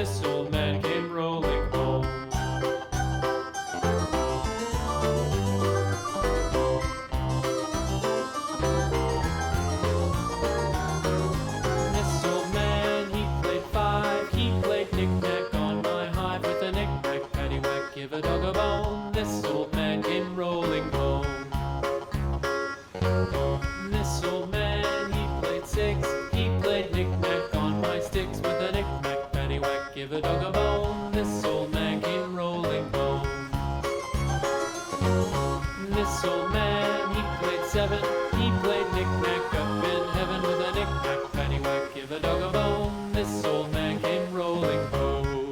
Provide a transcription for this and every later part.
this old man came rolling home. This old man, he played five, he played knick-knack on my hive with a knick-knack, paddywhack, give a dog a bone. This old man came rolling home. This old man, he played six, he played knick-knack on my sticks with a knick-knack, paddywhack, give a dog a bone. This old man came rolling home. This old man, he played seven, he played knick-knack up in heaven with a knick-knack, paddywhack, give a dog a bone. This old man came rolling home.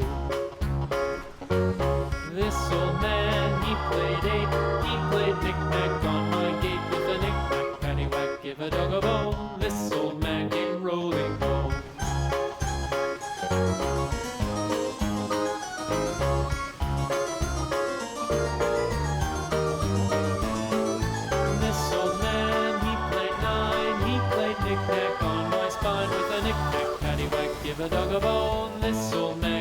This old man, he played eight, he played knick-knack on my gate with a knick-knack, paddywhack, give a dog a bone. This old man came rolling home. This old man, he played nine, he played knick-knack on my spine with a knick-knack, paddywhack, give a dog a bone. This old man